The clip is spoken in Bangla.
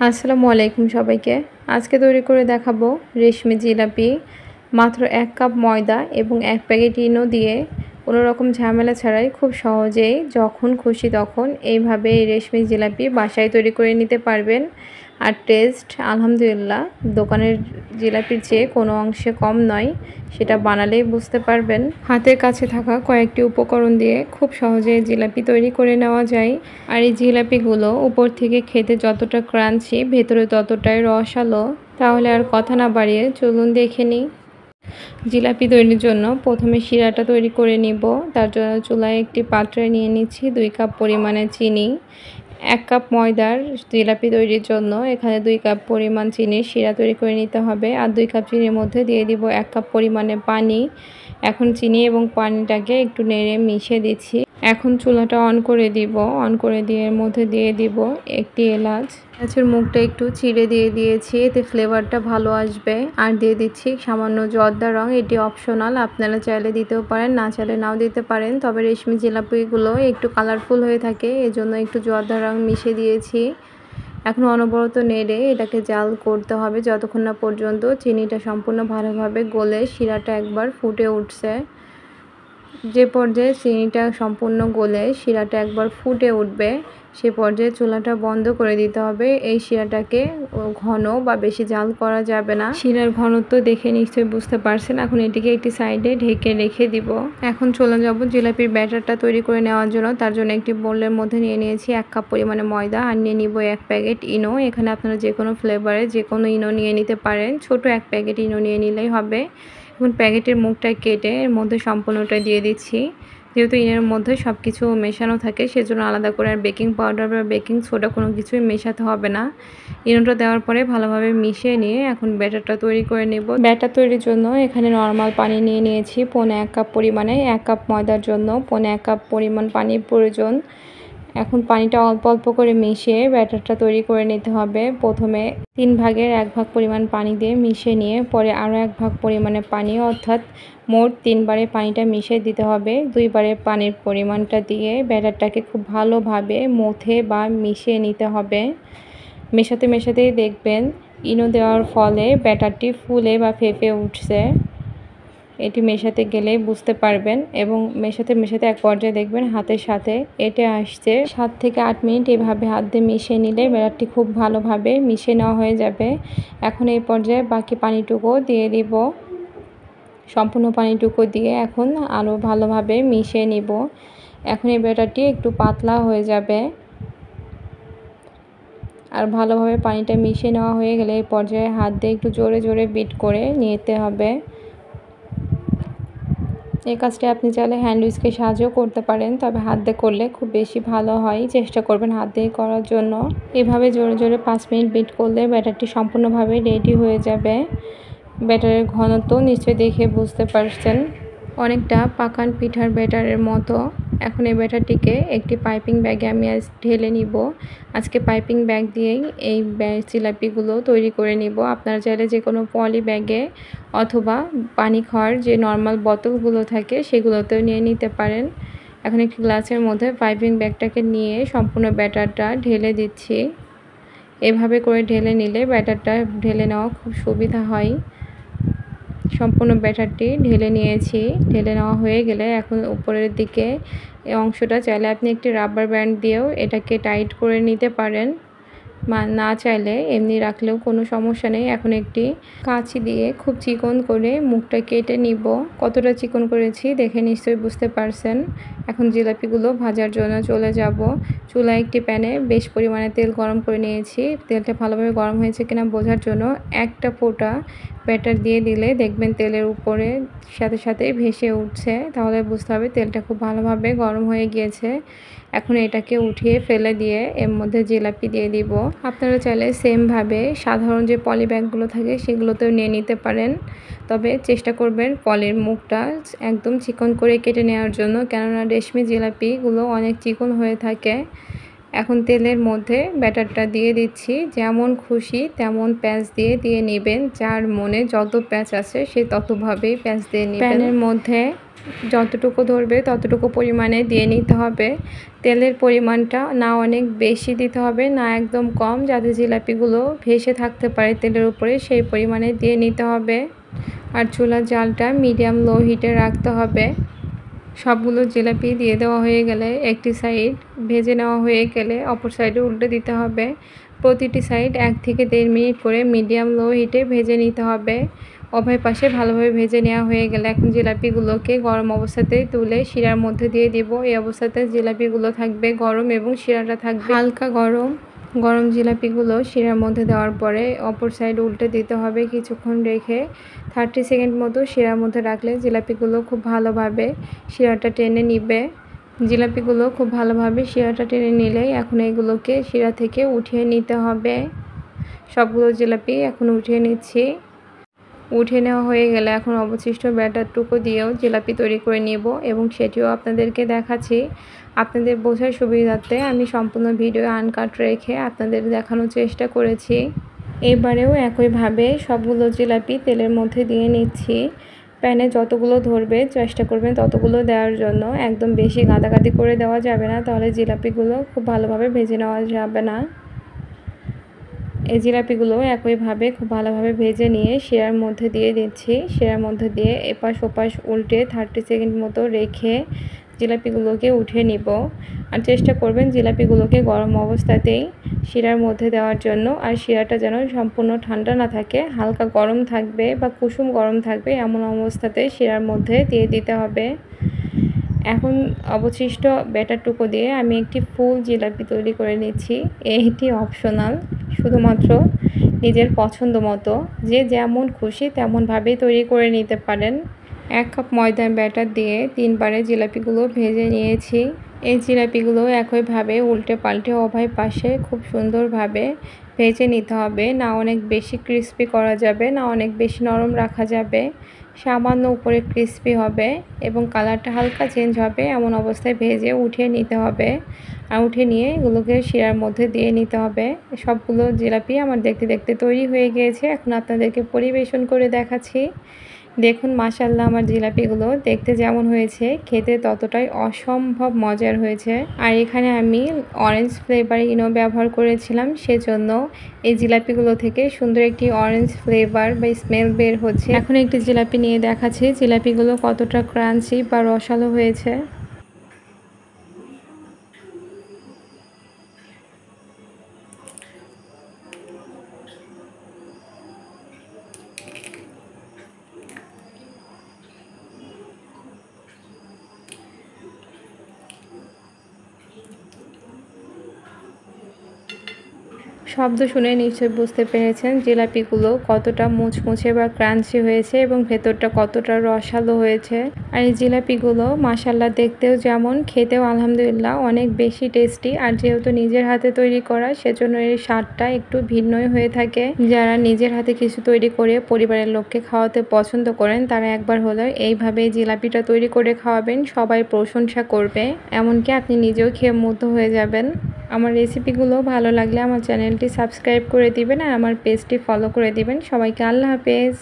আসসালামু আলাইকুম সবাইকে। আজকে তৈরি করে দেখাবো রেশমি জিলাপি। মাত্র ১ কাপ ময়দা এবং ১ প্যাকেট ইনো দিয়ে কোনো রকম ঝামেলা ছাড়াই খুব সহজেই যখন খুশি তখন এইভাবে এই রেশমি জিলাপি বাসায় তৈরি করে নিতে পারবেন। আর টেস্ট আলহামদুলিল্লাহ দোকানের জিলাপির চেয়ে কোনো অংশে কম নয়, সেটা বানালেই বুঝতে পারবেন। হাতের কাছে থাকা কয়েকটি উপকরণ দিয়ে খুব সহজে জিলাপি তৈরি করে নেওয়া যায়। আর এই জিলাপিগুলো উপর থেকে খেতে যতটা ক্রাঞ্চি, ভেতরে ততটাই রসালো। তাহলে আর কথা না বাড়িয়ে চলুন দেখে নিই। জিলাপি তৈরির জন্য প্রথমে শিরাটা তৈরি করে নিব। তার জন্য চুলায় একটি পাত্রে নিয়ে নিচ্ছি 2 কাপ পরিমাণে চিনি। 1 কাপ ময়দার জিলাপি তৈরির জন্য এখানে 2 কাপ পরিমাণ চিনির শিরা তৈরি করে নিতে হবে। আর 2 কাপ চিনির মধ্যে দিয়ে দিব 1 কাপ পরিমাণে পানি। এখন চিনি এবং পানিটাকে একটু নেড়ে মিশিয়ে দিচ্ছি। এখন চুলাটা অন করে দিব। অন করে দিয়ে এর মধ্যে দিয়ে দিব একটি এলাচ। এলাচের মুখটা একটু চিড়ে দিয়ে দিয়েছি, এতে ফ্লেভারটা ভালো আসবে। আর দিয়ে দিচ্ছি সামান্য জর্দা রং, এটি অপশনাল, আপনারা চাইলে দিতেও পারেন, না চাইলে নাও দিতে পারেন। তবে রেশমি জিলাপিগুলো একটু কালারফুল হয়ে থাকে, এজন্য একটু জর্দা রং মিশিয়ে দিয়েছি। এখন অনবরত নেড়ে এটাকে জাল করতে হবে যতক্ষণ না পর্যন্ত চিনিটা সম্পূর্ণ ভালোভাবে গলে শিরাটা একবার ফুটে উঠছে। যে পর্যায়ে চিনিটা সম্পূর্ণ গলে শিরাটা একবার ফুটে উঠবে, সে পর্যায়ে চুলাটা বন্ধ করে দিতে হবে। এই শিরাটাকে ঘন বা বেশি জাল করা যাবে না। শিরার ঘনত্ব দেখে নিশ্চয়ই বুঝতে পারছেন। এখন এটিকে একটি সাইডে ঢেকে রেখে দিব। এখন চলে যাব জিলাপির ব্যাটারটা তৈরি করে নেওয়ার জন্য। তার জন্য একটি বোলের মধ্যে নিয়ে নিয়েছি 1 কাপ পরিমাণে ময়দা আর নিয়ে নিব 1 প্যাকেট ইনো। এখানে আপনারা যে কোনো ফ্লেভারে যে কোনো ইনো নিয়ে নিতে পারেন, ছোট 1 প্যাকেট ইনো নিয়ে নিলেই হবে। এখন প্যাকেটের মুখটা কেটে এর মধ্যে সম্পূর্ণটা দিয়ে দিচ্ছি। যেহেতু ইনের মধ্যে সব কিছু মেশানো থাকে, সেজন্য আলাদা করে আর বেকিং পাউডার বা বেকিং সোডা কোনো কিছুই মেশাতে হবে না। ইনোটা দেওয়ার পরে ভালোভাবে মিশিয়ে নিয়ে এখন ব্যাটারটা তৈরি করে নেব। ব্যাটার তৈরির জন্য এখানে নর্মাল পানি নিয়ে নিয়েছি 1.5 কাপ পরিমাণে। 1 কাপ ময়দার জন্য 1.5 কাপ পরিমাণ পানির প্রয়োজন। এখন পানিটা অল্প অল্প করে মিশিয়ে ব্যাটারটা তৈরি করে নিতে হবে। প্রথমে 3 ভাগের 1 ভাগ পরিমাণ পানি দিয়ে মিশিয়ে নিয়ে পরে আরও 1 ভাগ পরিমাণে পানি, অর্থাৎ মোট 3 বারে পানিটা মিশিয়ে দিতে হবে। 2 বারে পানির পরিমাণটা দিয়ে ব্যাটারটাকে খুব ভালোভাবে মথে বা মিশিয়ে নিতে হবে। মেশাতে মেশাতেই দেখবেন ইনো দেওয়ার ফলে ব্যাটারটি ফুলে বা ফেঁপে উঠছে। এটি মেশাতে গেলে বুঝতে পারবেন এবং মেশাতে মেশাতে এক পর্যায়ে দেখবেন হাতের সাথে এটে আসছে। 7 থেকে 8 মিনিট এভাবে হাত দিয়ে মিশিয়ে নিলে ব্যাটারটি খুব ভালোভাবে মিশিয়ে নেওয়া হয়ে যাবে। এখন এই পর্যায়ে বাকি পানিটুকু দিয়ে দিব। সম্পূর্ণ পানিটুকু দিয়ে এখন আরও ভালোভাবে মিশিয়ে নিব। এখন এই ব্যাটারটি একটু পাতলা হয়ে যাবে। আর ভালোভাবে পানিটা মিশিয়ে নেওয়া হয়ে গেলে এই পর্যায়ে হাত দিয়ে একটু জোরে জোরে বিট করে নিতে হবে। এই কাজটি আপনি চাইলে হ্যান্ড উইস্কের সাহায্যেও করতে পারেন, তবে হাত দিয়ে করলে খুব বেশি ভালো হয়। চেষ্টা করবেন হাত দিয়ে করার জন্য। এভাবে জোরে জোরে 5 মিনিট বিট করলে ব্যাটারটি সম্পূর্ণভাবে রেডি হয়ে যাবে। ব্যাটারের ঘনত্ব নিশ্চয়ই দেখে বুঝতে পারছেন, অনেকটা পাকান পিঠার ব্যাটারের মতো। এখন এই ব্যাটারটিকে একটি পাইপিং ব্যাগে আমি ঢেলে নিব। আজকে পাইপিং ব্যাগ দিয়েই এই জিলাপিগুলো তৈরি করে নিব। আপনারা চাইলে যে কোনো পলি ব্যাগে অথবা পানি খাওয়ার যে নর্মাল বোতলগুলো থাকে সেগুলোতেও নিয়ে নিতে পারেন। এখন একটি গ্লাসের মধ্যে পাইপিং ব্যাগটাকে নিয়ে সম্পূর্ণ ব্যাটারটা ঢেলে দিচ্ছি। এভাবে করে ঢেলে নিলে ব্যাটারটা ঢেলে নেওয়া খুব সুবিধা হয়। সম্পূর্ণ ব্যাটারটি ঢেলে নিয়েছি। ঢেলে নেওয়া হয়ে গেলে এখন উপরের দিকে এই অংশটা চাইলে আপনি একটি রাবার ব্যান্ড দিয়েও এটাকে টাইট করে নিতে পারেন, না চাইলে এমনি রাখলেও কোনো সমস্যা নেই। এখন একটি কাঁচি দিয়ে খুব চিকন করে মুখটা কেটে নিব। কতটা চিকন করেছি দেখে নিশ্চয়ই বুঝতে পারছেন। এখন জিলাপিগুলো ভাজার জন্য চলে যাব। চুলায় একটি প্যানে বেশ পরিমাণে তেল গরম করে নিয়েছি। তেলটা ভালোভাবে গরম হয়েছে কিনা বোঝার জন্য একটা ফোঁটা ব্যাটার দিয়ে দিলে দেখবেন তেলের উপরে সাথে সাথে ভেসে উঠছে, তাহলে বুঝতে হবে তেলটা খুব ভালোভাবে গরম হয়ে গিয়েছে। এখন এটাকে উঠিয়ে ফেলে দিয়ে এর মধ্যে জিলাপি দিয়ে দিব। আপনারা চাইলে সেমভাবে সাধারণ যে পলি ব্যাগগুলো থাকে সেগুলোতেও নিয়ে নিতে পারেন, তবে চেষ্টা করবেন পলির মুখটা একদম চিকন করে কেটে নেওয়ার জন্য, কেননা রেশমি জিলাপিগুলো অনেক চিকন হয়ে থাকে। এখন তেলের মধ্যে ব্যাটারটা দিয়ে দিচ্ছি। যেমন খুশি তেমন প্যাঁচ দিয়ে নেবেন। যার মনে যত প্যাঁচ আছে সে ততভাবেই প্যাঁচ দিয়ে নেবেন। প্যানের মধ্যে যতটুকু ধরবে ততটুকু পরিমাণে দিয়ে নিতে হবে। তেলের পরিমাণটা না অনেক বেশি দিতে হবে না একদম কম, যাতে জিলাপিগুলো ভেসে থাকতে পারে তেলের উপরে, সেই পরিমাণে দিয়ে নিতে হবে। আর চুলার জালটা মিডিয়াম লো হিটে রাখতে হবে। সবগুলো জিলাপি দিয়ে দেওয়া হয়ে গেলে একটি সাইড ভেজে নেওয়া হয়ে গেলে অপর সাইডে উল্টে দিতে হবে। প্রতিটি সাইড 1 থেকে 1.5 মিনিট করে মিডিয়াম লো হিটে ভেজে নিতে হবে। উভয় পাশে ভালোভাবে ভেজে নেওয়া হয়ে গেলে এখন জিলাপিগুলোকে গরম অবস্থাতেই তুলে শিরার মধ্যে দিয়ে দিব। এই অবস্থাতে জিলাপিগুলো থাকবে গরম এবং শিরাটা থাকবে হালকা গরম। গরম জিলাপিগুলো শিরার মধ্যে দেওয়ার পরে অপর সাইড উল্টে দিতে হবে। কিছুক্ষণ রেখে 30 সেকেন্ড মতো শিরার মধ্যে রাখলে জিলাপিগুলো খুব ভালোভাবে শিরাটা টেনে নিবে। জিলাপিগুলো খুব ভালোভাবে শিরাটা টেনে নিলেই এখন এগুলোকে শিরা থেকে উঠিয়ে নিতে হবে। সবগুলো জিলাপি এখন উঠিয়ে নিচ্ছি। উঠিয়ে নেওয়া হয়ে গেলে এখন অবশিষ্ট ব্যাটারটুকু দিয়েও জিলাপি তৈরি করে নেব এবং সেটিও আপনাদেরকে দেখাচ্ছি। আপনাদের বোঝার সুবিধার্থে আমি সম্পূর্ণ ভিডিও আনকাট রেখে আপনাদের দেখানোর চেষ্টা করেছি। এবারেও একইভাবে সবগুলো জিলাপি তেলের মধ্যে দিয়ে নিচ্ছি। প্যানে যতগুলো ধরবে চেষ্টা করবেন ততগুলো দেওয়ার জন্য। একদম বেশি গাদাগাদি করে দেওয়া যাবে না, তাহলে জিলাপিগুলো খুব ভালোভাবে ভেজে নেওয়া যাবে না। এই জিলাপিগুলো একইভাবে খুব ভালোভাবে ভেজে নিয়ে শিরার মধ্যে দিয়ে দিচ্ছি। শিরার মধ্যে দিয়ে এপাশ ওপাশ উল্টে 30 সেকেন্ড মতো রেখে জিলাপিগুলোকে উঠিয়ে নিব। আর চেষ্টা করবেন জিলাপিগুলোকে গরম অবস্থাতেই শিরার মধ্যে দেওয়ার জন্য। আর শিরাটা যেন সম্পূর্ণ ঠান্ডা না থাকে, হালকা গরম থাকবে বা কুসুম গরম থাকবে এমন অবস্থাতে শিরার মধ্যে দিয়ে দিতে হবে। এখন অবশিষ্ট ব্যাটারটুকু দিয়ে আমি একটি ফুল জিলাপি তৈরি করে নিচ্ছি। এটি অপশনাল, শুধুমাত্র নিজের পছন্দ মতো যে যেমন খুশি তেমনভাবেই তৈরি করে নিতে পারেন। 1 কাপ ময়দার ব্যাটার দিয়ে 3 বারে জিলাপিগুলো ভেজে নিয়েছি। এই জিলাপিগুলো একইভাবে উল্টে পাল্টে উভয় পাশে খুব সুন্দরভাবে ভেজে নিতে হবে। না অনেক বেশি ক্রিস্পি করা যাবে না অনেক বেশি নরম রাখা যাবে, সামান্য উপরে ক্রিস্পি হবে এবং কালারটা হালকা চেঞ্জ হবে এমন অবস্থায় ভেজে উঠিয়ে নিতে হবে। আর উঠিয়ে নিয়ে এগুলোকে শিরার মধ্যে দিয়ে নিতে হবে। সবগুলো জিলাপি আমার দেখতে দেখতে তৈরি হয়ে গিয়েছে। এখন আপনাদেরকে পরিবেশন করে দেখাচ্ছি। দেখুন মাশাআল্লাহ, আমার জিলাপিগুলো দেখতে যেমন হয়েছে খেতে ততটাই অসম্ভব মজার হয়েছে। আর এখানে আমি অরেঞ্জ ফ্লেভার ইনো ব্যবহার করেছিলাম, সেজন্য এই জিলাপিগুলো থেকে সুন্দর একটি অরেঞ্জ ফ্লেভার বা স্মেল বের হচ্ছে। এখন একটি জিলাপি নিয়ে দেখাচ্ছি জিলাপিগুলো কতটা ক্রাঞ্চি বা রসালো হয়েছে। শব্দ শুনে নিশ্চয়ই বুঝতে পেরেছেন জিলাপিগুলো কতটা মুচমুচে বা ক্রাঞ্চি হয়েছে এবং ভেতরটা কতটা রসালো হয়েছে। আর এই জিলাপিগুলো মাশাআল্লাহ দেখতেও যেমন, খেতেও আলহামদুলিল্লাহ অনেক বেশি টেস্টি। আর যেহেতু নিজের হাতে তৈরি করা, সেজন্য এর স্বাদটা একটু ভিন্নই হয়ে থাকে। যারা নিজের হাতে কিছু তৈরি করে পরিবারের লোককে খাওয়াতে পছন্দ করেন, তারা একবার হলেও এইভাবে জিলাপিটা তৈরি করে খাওয়াবেন, সবাই প্রশংসা করবে, এমনকি আপনি নিজেও খেয়ে মুগ্ধ হয়ে যাবেন। আমার রেসিপিগুলো ভালো লাগলে আমার চ্যানেলটি সাবস্ক্রাইব করে দিবেন আর আমার পেজটি ফলো করে দিবেন। সবাইকে আল্লাহ হাফেজ।